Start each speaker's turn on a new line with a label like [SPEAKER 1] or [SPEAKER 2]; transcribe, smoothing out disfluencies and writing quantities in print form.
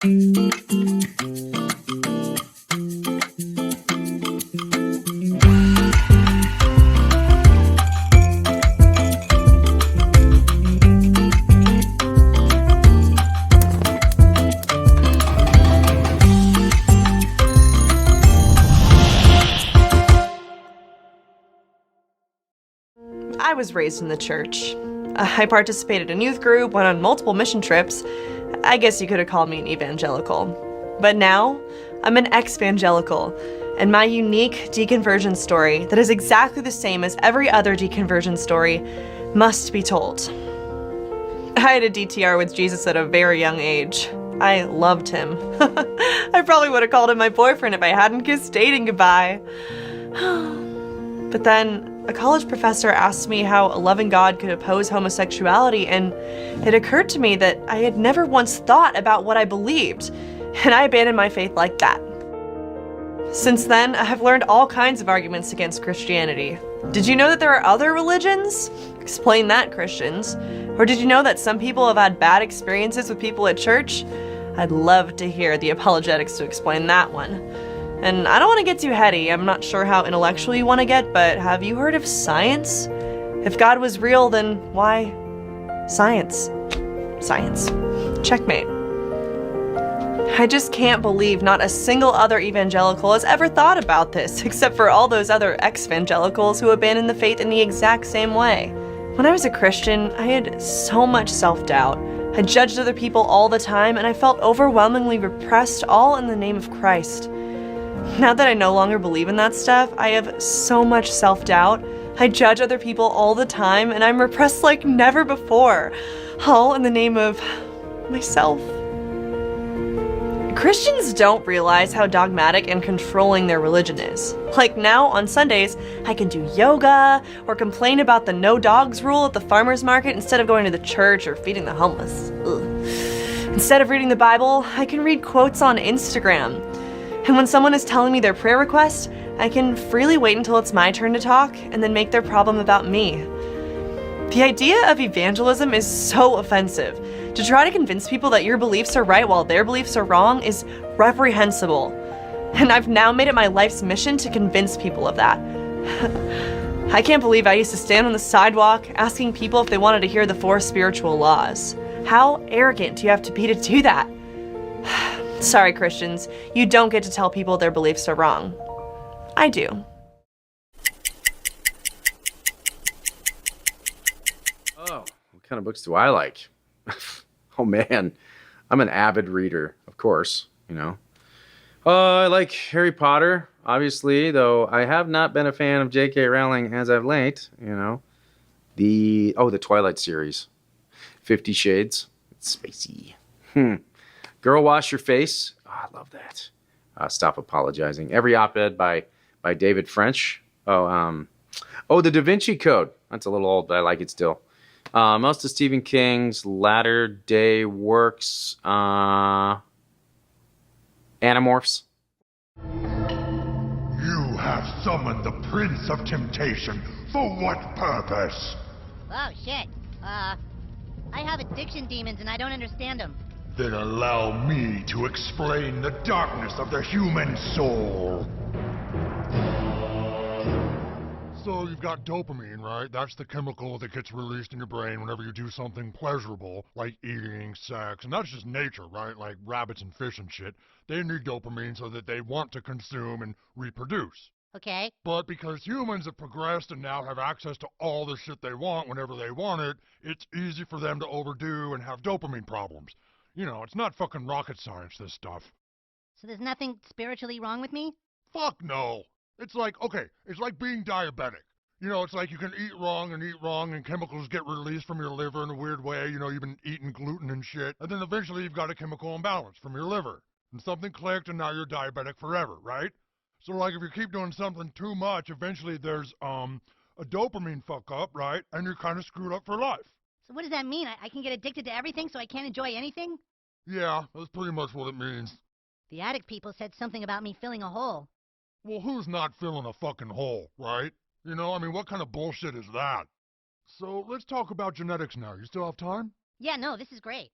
[SPEAKER 1] I was raised in the church. I participated in youth group, went on multiple mission trips. I guess you could have called me an evangelical. But now, I'm an ex-evangelical, and my unique deconversion story that is exactly the same as every other deconversion story must be told. I had a DTR with Jesus at a very young age. I loved him. I probably would have called him my boyfriend if I hadn't kissed dating goodbye. But then, a college professor asked me how a loving God could oppose homosexuality, and it occurred to me that I had never once thought about what I believed, and I abandoned my faith like that. Since then, I've learned all kinds of arguments against Christianity. Did you know that there are other religions? Explain that, Christians. Or did you know that some people have had bad experiences with people at church? I'd love to hear the apologetics to explain that one. And I don't want to get too heady. I'm not sure how intellectual you want to get, but have you heard of science? If God was real, then why science? Science. Checkmate. I just can't believe not a single other evangelical has ever thought about this, except for all those other ex-evangelicals who abandoned the faith in the exact same way. When I was a Christian, I had so much self-doubt. I judged other people all the time, and I felt overwhelmingly repressed, all in the name of Christ. Now that I no longer believe in that stuff, I have so much self-doubt. I judge other people all the time, and I'm repressed like never before, all in the name of myself. Christians don't realize how dogmatic and controlling their religion is. Like now, on Sundays, I can do yoga or complain about the no dogs rule at the farmer's market instead of going to the church or feeding the homeless. Ugh. Instead of reading the Bible, I can read quotes on Instagram. And when someone is telling me their prayer request, I can freely wait until it's my turn to talk and then make their problem about me. The idea of evangelism is so offensive. To try to convince people that your beliefs are right while their beliefs are wrong is reprehensible. And I've now made it my life's mission to convince people of that. I can't believe I used to stand on the sidewalk asking people if they wanted to hear the 4 spiritual laws. How arrogant do you have to be to do that? Sorry, Christians, you don't get to tell people their beliefs are wrong. I do.
[SPEAKER 2] Oh, what kind of books do I like? Oh man, I'm an avid reader, of course, you know. I like Harry Potter, obviously, though I have not been a fan of J.K. Rowling as of late, you know. The Twilight series. 50 Shades. It's spicy. Girl, Wash Your Face. Oh, I love that. Stop Apologizing. Every op-ed by David French. The Da Vinci Code. That's a little old, but I like it still. Most of Stephen King's latter-day works. Animorphs.
[SPEAKER 3] You have summoned the Prince of Temptation. For what purpose?
[SPEAKER 4] Oh, shit. I have addiction demons and I don't understand them.
[SPEAKER 3] Then allow me to explain the darkness of the human soul. So you've got dopamine, right? That's the chemical that gets released in your brain whenever you do something pleasurable, like eating, sex, and that's just nature, right? Like rabbits and fish and shit. They need dopamine so that they want to consume and reproduce.
[SPEAKER 4] Okay.
[SPEAKER 3] But because humans have progressed and now have access to all the shit they want whenever they want it, it's easy for them to overdo and have dopamine problems. You know, it's not fucking rocket science, this stuff.
[SPEAKER 4] So there's nothing spiritually wrong with me?
[SPEAKER 3] Fuck no. It's like being diabetic. You know, it's like you can eat wrong and chemicals get released from your liver in a weird way. You know, you've been eating gluten and shit. And then eventually you've got a chemical imbalance from your liver. And something clicked and now you're diabetic forever, right? So like if you keep doing something too much, eventually there's a dopamine fuck up, right? And you're kind of screwed up for life.
[SPEAKER 4] So what does that mean? I can get addicted to everything so I can't enjoy anything?
[SPEAKER 3] Yeah, that's pretty much what it means.
[SPEAKER 4] The addict people said something about me filling a hole.
[SPEAKER 3] Well, who's not filling a fucking hole, right? You know, I mean, what kind of bullshit is that? So let's talk about genetics now. You still have time?
[SPEAKER 4] Yeah, no, this is great.